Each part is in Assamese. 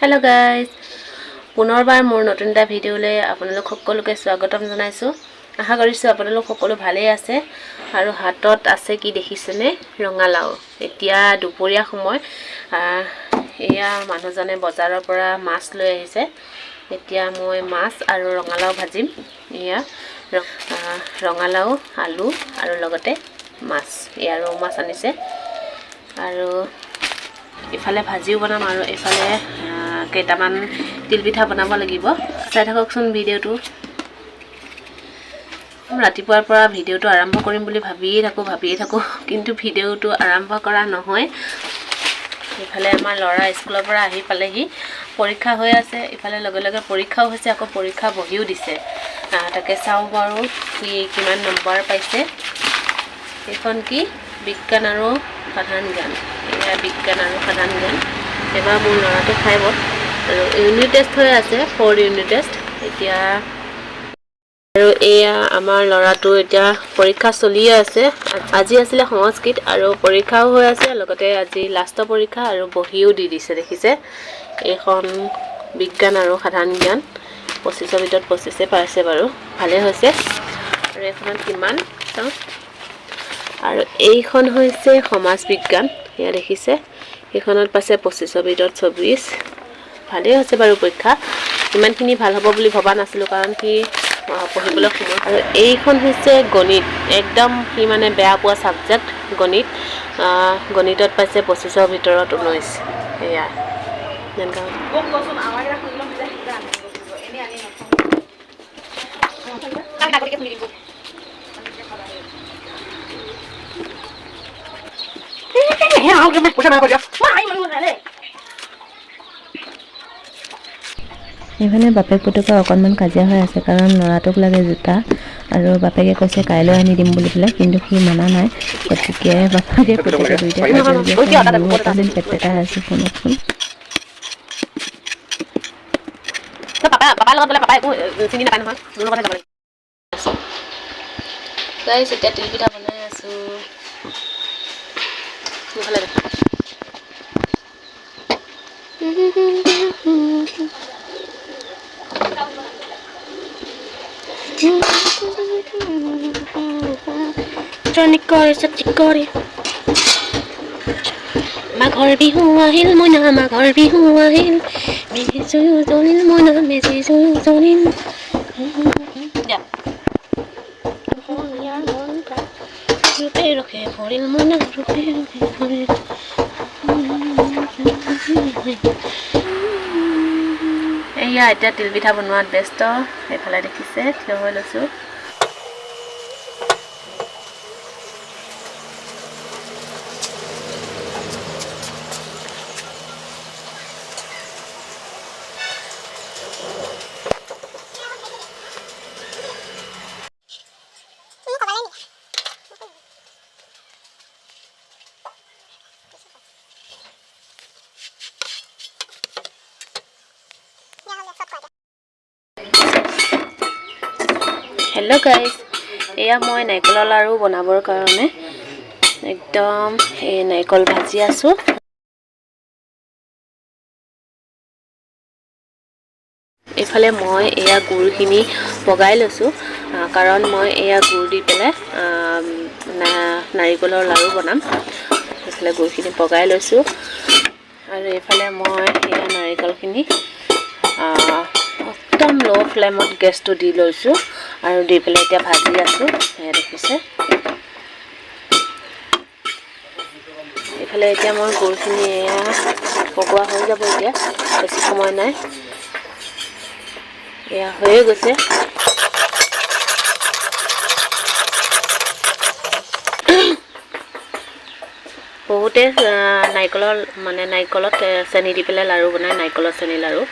Hello guys, পুনৰবাৰ মোৰ নতুন এটা ভিডিঅ'লৈ আপোনালোক সকলোকে স্বাগতম জনাইছো। আশা কৰিছো আপোনালোক সকলো ভালে আছে আৰু হাতত আছে কি দেখিছেনে ৰঙালাও। এতিয়া দুপৰীয়া সময় এয়া মানুহজনে বজাৰৰ পৰা মাছ লৈ আহিছে। এতিয়া মই মাছ আৰু ৰঙালাও ভাজিম। এয়া ৰঙালাও, আলু আৰু লগতে মাছ। এয়া ৰৌ মাছ আনিছে আৰু ইফালে ভাজিও বনাম আৰু ইফালে কেইটামান তিলপিঠা বনাব লাগিব। চাই থাককচোন ভিডিঅ'টো। ৰাতিপুৱাৰ পৰা ভিডিঅ'টো আৰম্ভ কৰিম বুলি ভাবিয়ে থাকো কিন্তু ভিডিঅ'টো আৰম্ভ কৰা নহয়। ইফালে আমাৰ ল'ৰা স্কুলৰ পৰা আহি পালেহি, পৰীক্ষা হৈ আছে। ইফালে লগে লগে পৰীক্ষাও হৈছে, আকৌ পৰীক্ষা বহিও দিছে। তাকে চাওঁ বাৰু কি কিমান নম্বৰ পাইছে। এইখন কি বিজ্ঞান আৰু সাধাৰণ জ্ঞান। এয়া বিজ্ঞান আৰু সাধাৰণ জ্ঞান। এবাৰ মোৰ ল'ৰাটো 5ত আৰু ইউনিট টেষ্ট হৈ আছে, 4 ইউনিট টেষ্ট এতিয়া। আৰু এয়া আমাৰ ল'ৰাটো এতিয়া পৰীক্ষা চলিয়ে আছে। আজি আছিলে সংস্কৃত আৰু পৰীক্ষাও হৈ আছে, লগতে আজি লাষ্টৰ পৰীক্ষা আৰু বহিও দি দিছে। দেখিছে এইখন বিজ্ঞান আৰু সাধাৰণ জ্ঞান 25ৰ ভিতৰত 25 পাইছে বাৰু, ভালে হৈছে। আৰু এইখনত কিমান চাওঁ। আৰু এইখন হৈছে সমাজ বিজ্ঞান। এয়া দেখিছে এইখনত পাইছে 25ৰ ভিতৰত 24। ভালেই হৈছে বাৰু পৰীক্ষা। ইমানখিনি ভাল হ'ব বুলি ভবা নাছিলোঁ, কাৰণ কি পঢ়িবলৈ সময়। আৰু এইখন হৈছে গণিত। একদম সি মানে বেয়া পোৱা ছাবজেক্ট গণিত। গণিতত পাইছে 25ৰ ভিতৰত 19। এয়া এইফালে বাপেক পুতেকৰ অকণমান কাজিয়া হৈ আছে, কাৰণ ল'ৰাটোক লাগে জোতা আৰু বাপেকে কৈছে কাইলৈ আনি দিম বুলি পেলাই, কিন্তু সি মানা নাই। গতিকে বাপেকে পুতেকে দুইটাই অকণমান পেটপেটাই আছে। শুনকচোন। পাপাৰ লগত বোলে পাপাই একো চিনি নাপায় নহয়, মোৰ লগতে যাব লাগিব। গাইছ এতিয়া তিলপিঠা বনাই আছো। মাঘৰ বিহু আহিল, মইনা মাঘৰ বিহু আহিল, মেজি জুয়ো জ্বলিল, মইনা মেজি জুয়ো জ্বলিল। ৰূপে ৰখে ভৰিল, মইনা ৰূপে ৰখে ভৰিল। এয়া এতিয়া তিলপিঠা বনোৱাত ব্যস্ত। এইফালে দেখিছে থিয় হৈ লৈছো। হেল্ল' গাইজ, এয়া মই নাৰিকলৰ লাড়ু বনাবৰ কাৰণে একদম এই নাৰিকল ভাজি আছোঁ। এইফালে মই এয়া গুড়খিনি পগাই লৈছোঁ, কাৰণ মই এয়া গুড় দি পেলাই নাৰিকলৰ লাড়ু বনাম। এইফালে গুড়খিনি পগাই লৈছোঁ আৰু এইফালে মই এয়া নাৰিকলখিনি একদম ল' ফ্লেমত গেছটো দি লৈছোঁ আৰু দি পেলাই এতিয়া ভাজি আছোঁ। এয়া দেখিছে। এইফালে এতিয়া মই গুড়খিনি এয়া পগোৱা হৈ যাব, এতিয়া বেছি সময় নাই। এয়া হৈয়ে গৈছে। বহুতে নাৰিকলত চেনি দি পেলাই লাড়ু বনায়, নাৰিকলৰ চেনি লাড়ু।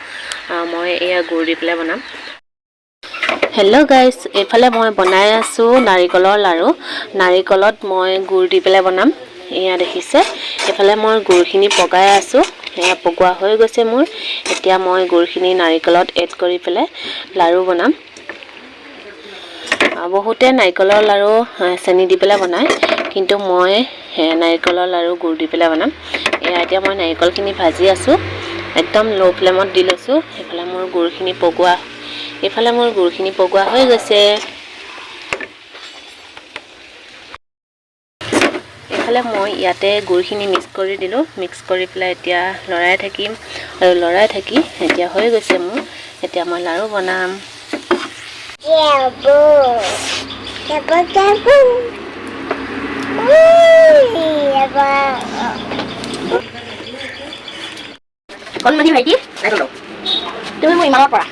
মই এয়া গুড় দি পেলাই বনাম। হেল্ল' গাইজ, এইফালে মই বনাই আছোঁ নাৰিকলৰ লাড়ু। নাৰিকলত মই গুড় দি পেলাই বনাম। এয়া দেখিছে। এইফালে মই গুড়খিনি পগাই আছোঁ। এয়া পগোৱা হৈ গৈছে মোৰ। এতিয়া মই গুড়খিনি নাৰিকলত এড কৰি পেলাই লাড়ু বনাম। বহুতে নাৰিকলৰ লাড়ু চেনি দি পেলাই বনায়, কিন্তু মই নাৰিকলৰ লাড়ু গুড় দি পেলাই বনাম। এয়া এতিয়া মই নাৰিকলখিনি ভাজি আছোঁ। একদম লো ফ্লেমত দি লৈছোঁ। এইফালে মোৰ গুড়খিনি পগোৱা হৈ গৈছে। এইফালে মই ইয়াতে গুড়খিনি মিক্স কৰি দিলোঁ। মিক্স কৰি পেলাই এতিয়া লৰাই থাকিম আৰু লৰাই থাকি এতিয়া হৈ গৈছে মোৰ। এতিয়া মই লাড়ু বনাম। কণমানি ভাইটি তুমি মোৰ ইমানৰ পৰা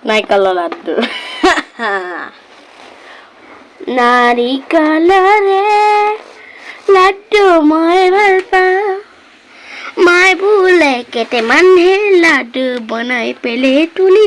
নাৰিকলৰ লাড্ডু নাৰিকলৰে লাড্ডু মই ভাল পাওঁ। মাই বোলে কেইটামানহে লাড্ডু বনাই পেলে তুলি